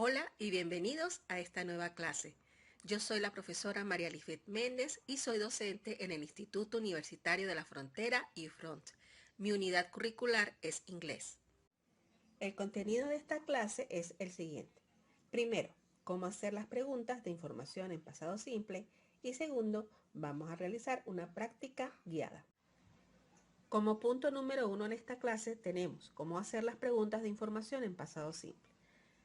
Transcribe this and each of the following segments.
Hola y bienvenidos a esta nueva clase. Yo soy la profesora María Lisbeth Méndez y soy docente en el Instituto Universitario de la Frontera IFRONT. Mi unidad curricular es inglés. El contenido de esta clase es el siguiente. Primero, cómo hacer las preguntas de información en pasado simple y segundo, vamos a realizar una práctica guiada. Como punto número 1 en esta clase tenemos cómo hacer las preguntas de información en pasado simple.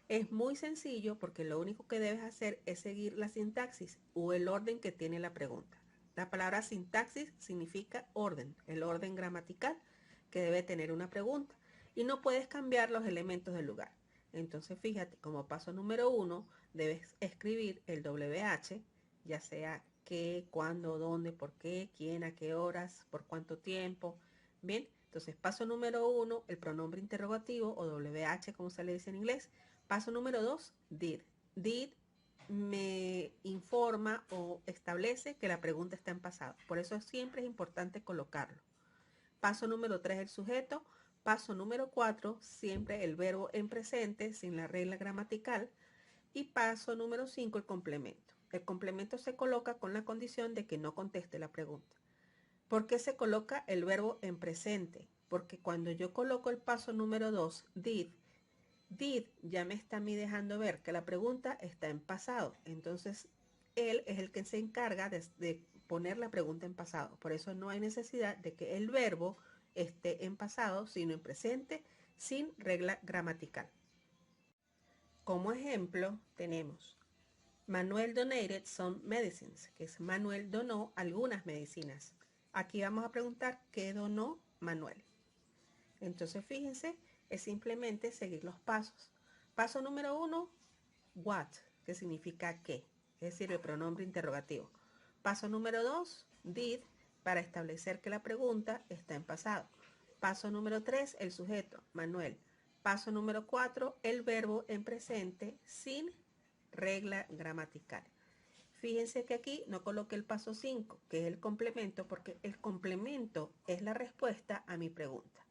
Es muy sencillo porque lo único que debes hacer es seguir la sintaxis o el orden que tiene la pregunta. La palabra sintaxis significa orden, el orden gramatical que debe tener una pregunta y no puedes cambiar los elementos del lugar. Entonces fíjate, como paso número 1 debes escribir el WH, ya sea qué, cuándo, dónde, por qué, quién, a qué horas, por cuánto tiempo. Bien, entonces paso número 1, el pronombre interrogativo o WH como se le dice en inglés. Paso número 2, did. Did me informa o establece que la pregunta está en pasado. Por eso siempre es importante colocarlo. Paso número 3, el sujeto. Paso número 4, siempre el verbo en presente sin la regla gramatical. Y paso número 5, el complemento. El complemento se coloca con la condición de que no conteste la pregunta. ¿Por qué se coloca el verbo en presente? Porque cuando yo coloco el paso número 2, did ya me está a mí dejando ver que la pregunta está en pasado. Entonces, él es el que se encarga de poner la pregunta en pasado. Por eso no hay necesidad de que el verbo esté en pasado, sino en presente, sin regla gramatical. Como ejemplo, tenemos Manuel donated some medicines, que es Manuel donó algunas medicinas. Aquí vamos a preguntar qué donó Manuel. Entonces fíjense, es simplemente seguir los pasos. Paso número 1, what, que significa qué, es decir, el pronombre interrogativo. Paso número 2, did, para establecer que la pregunta está en pasado. Paso número 3, el sujeto, Manuel. Paso número 4, el verbo en presente sin regla gramatical. Fíjense que aquí no coloqué el paso 5, que es el complemento, porque el complemento es la respuesta a mi pregunta.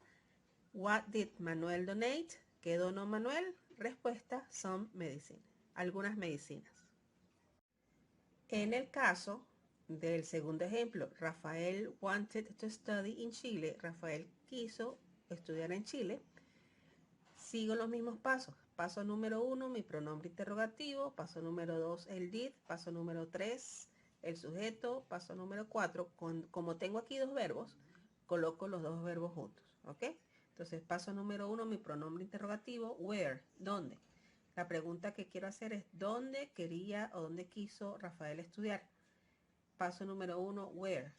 What did Manuel donate? ¿Qué donó Manuel? Respuesta, some medicine. Algunas medicinas. En el caso del segundo ejemplo, Rafael wanted to study in Chile. Rafael quiso estudiar en Chile. Sigo los mismos pasos. Paso número 1, mi pronombre interrogativo. Paso número 2, el did. Paso número 3, el sujeto. Paso número 4, como tengo aquí dos verbos, coloco los dos verbos juntos. ¿Ok? Entonces, paso número 1, mi pronombre interrogativo. Where, ¿dónde? La pregunta que quiero hacer es ¿dónde quería o dónde quiso Rafael estudiar? Paso número 1, where.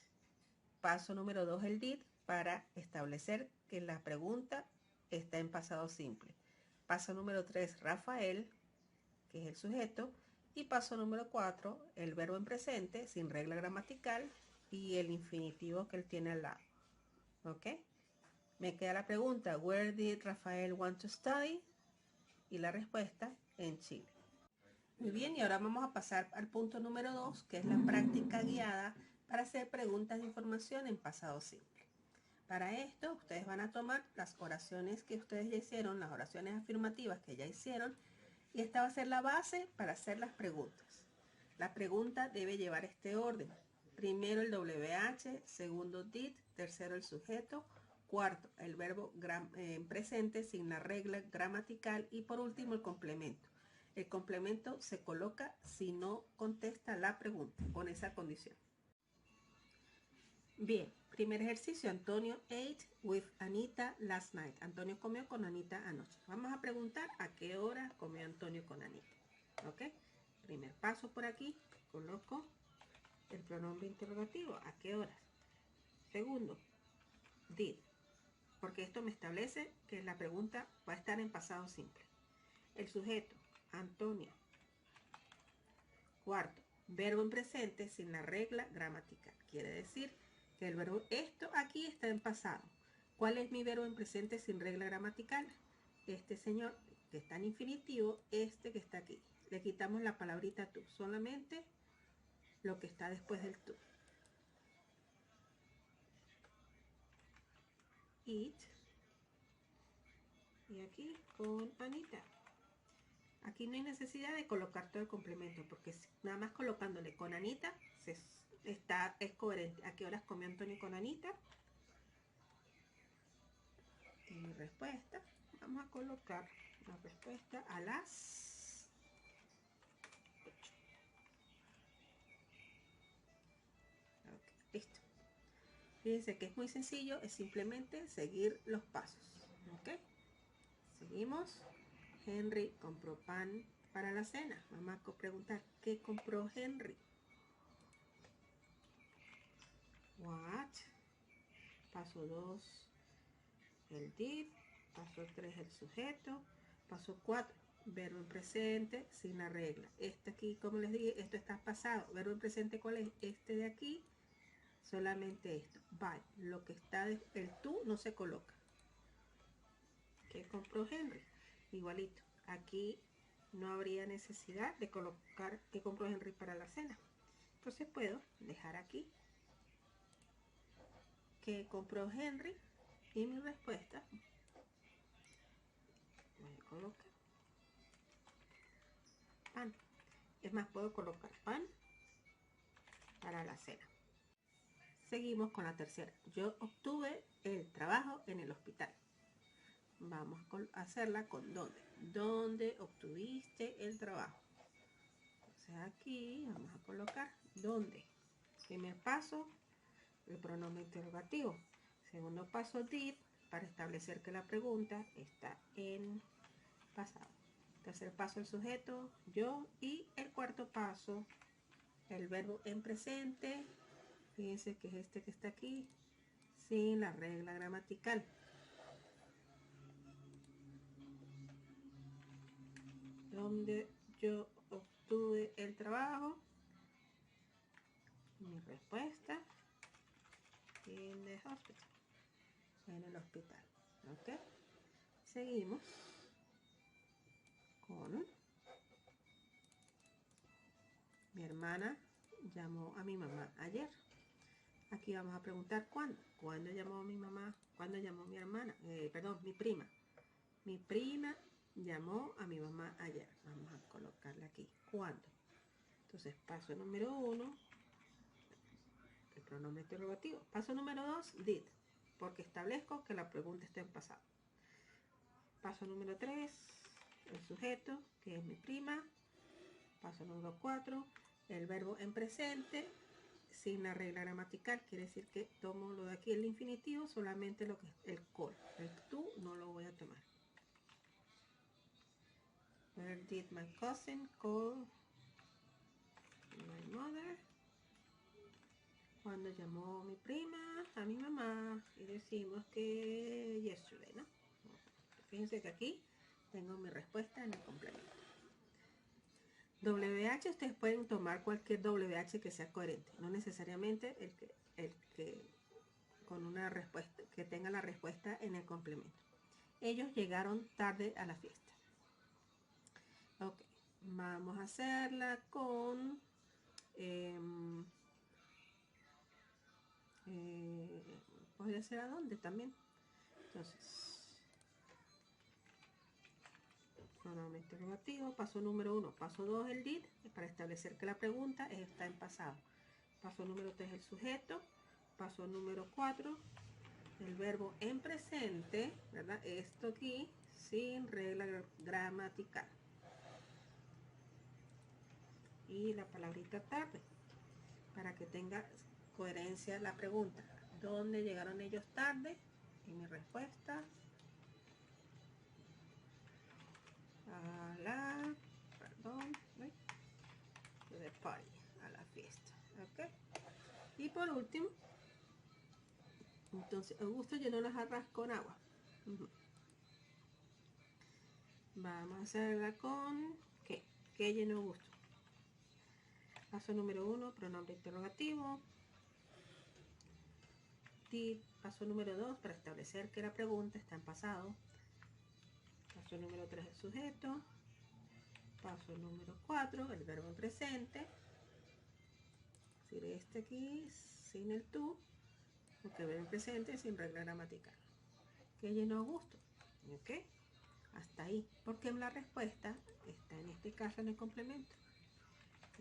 Paso número 2, el did, para establecer que la pregunta está en pasado simple. Paso número 3, Rafael, que es el sujeto. Y paso número 4, el verbo en presente, sin regla gramatical, y el infinitivo que él tiene al lado. ¿Ok? Me queda la pregunta, where did Rafael want to study? Y la respuesta, en Chile. Muy bien, y ahora vamos a pasar al punto número 2, que es la práctica guiada para hacer preguntas de información en pasado simple. Para esto, ustedes van a tomar las oraciones que ustedes ya hicieron, las oraciones afirmativas que ya hicieron, y esta va a ser la base para hacer las preguntas. La pregunta debe llevar este orden. Primero el WH, segundo did, tercero el sujeto, cuarto el verbo presente sin la regla gramatical y por último el complemento. El complemento se coloca si no contesta la pregunta, con esa condición. Bien, primer ejercicio. Antonio ate with Anita last night. Antonio comió con Anita anoche. Vamos a preguntar a qué hora comió Antonio con Anita. ¿Ok? Primer paso por aquí, coloco el pronombre interrogativo. ¿A qué horas? Segundo, did. Porque esto me establece que la pregunta va a estar en pasado simple. El sujeto, Antonio. Cuarto, verbo en presente sin la regla gramatical. Quiere decir que el verbo, esto aquí está en pasado. ¿Cuál es mi verbo en presente sin regla gramatical? Este señor que está en infinitivo, este que está aquí. Le quitamos la palabrita tú, solamente lo que está después del tú. Eat. Y aquí con Anita. Aquí no hay necesidad de colocar todo el complemento, porque nada más colocándole con Anita es coherente. ¿A qué horas comió Antonio con Anita? En mi respuesta vamos a colocar la respuesta a las 8. Okay, listo. Fíjense que es muy sencillo, es simplemente seguir los pasos. ¿Ok? Seguimos. Henry compró pan para la cena. Vamos a preguntar, ¿qué compró Henry? What? Paso 2, el did. Paso 3, el sujeto. Paso 4, verbo en presente sin la regla. Este aquí, como les dije, esto está pasado. Verbo en presente, ¿cuál es? Este de aquí, solamente esto. By. Lo que está, el tú no se coloca. ¿Qué compró Henry? Igualito. Aquí no habría necesidad de colocar qué compró Henry para la cena. Entonces puedo dejar aquí qué compró Henry y mi respuesta. Voy a colocar pan. Es más, puedo colocar pan para la cena. Seguimos con la tercera. Yo obtuve el trabajo en el hospital. Vamos a hacerla con dónde. ¿Dónde obtuviste el trabajo? Entonces aquí vamos a colocar dónde. Primer paso, el pronombre interrogativo. Segundo paso, did, para establecer que la pregunta está en pasado. Tercer paso, el sujeto, yo. Y el cuarto paso, el verbo en presente. Fíjense que es este que está aquí, sin la regla gramatical. Donde yo obtuve el trabajo. Mi respuesta, in the hospital. En el hospital. ¿Ok? Seguimos con mi hermana llamó a mi mamá ayer. Aquí vamos a preguntar cuándo. ¿Cuándo llamó mi mamá? ¿Cuándo llamó mi hermana? Perdón, mi prima. Mi prima llamó a mi mamá ayer. Vamos a colocarla aquí. ¿Cuándo? Entonces, paso número 1, el pronombre interrogativo. Paso número 2, did, porque establezco que la pregunta está en pasado. Paso número 3, el sujeto, que es mi prima. Paso número 4, el verbo en presente, sin la regla gramatical, quiere decir que tomo lo de aquí, el infinitivo, solamente lo que es el call. El tú no lo voy a tomar. Where did my cousin call my mother? Cuando llamó mi prima a mi mamá y decimos que yesterday, ¿no? Fíjense que aquí tengo mi respuesta en el complemento. WH, ustedes pueden tomar cualquier WH que sea coherente, no necesariamente el que con una respuesta, que tenga la respuesta en el complemento. Ellos llegaron tarde a la fiesta. Ok, vamos a hacerla con podría ser a dónde también. Entonces, pronombre interrogativo, paso número 1, paso 2 el did, para establecer que la pregunta está en pasado. Paso número 3 el sujeto, paso número 4 el verbo en presente, ¿verdad? Esto aquí sin regla gramatical. Y la palabrita tarde, para que tenga coherencia la pregunta. ¿Dónde llegaron ellos tarde? Y mi respuesta, a la, perdón, de party, a la fiesta. ¿Ok? Y por último, entonces, Augusto llenó las jarras con agua. Vamos a hacerla con ¿qué? ¿Qué llenó Augusto? Paso número 1, pronombre interrogativo. Did. Paso número 2, para establecer que la pregunta está en pasado. Paso número 3, el sujeto. Paso número 4, el verbo en presente. Es decir, este aquí sin el tú, porque verbo en presente sin regla gramatical. ¿Qué llenó Augusto? ¿Ok? Hasta ahí, porque la respuesta está en ubicarse en el complemento.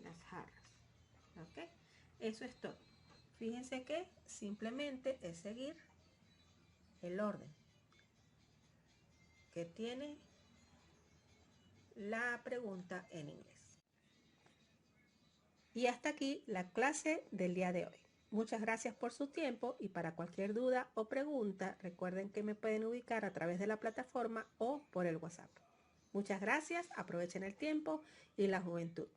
Las jarras. ¿Ok? Eso es todo. Fíjense que simplemente es seguir el orden que tiene la pregunta en inglés. Y hasta aquí la clase del día de hoy. Muchas gracias por su tiempo y para cualquier duda o pregunta recuerden que me pueden ubicar a través de la plataforma o por el WhatsApp. Muchas gracias, aprovechen el tiempo y la juventud.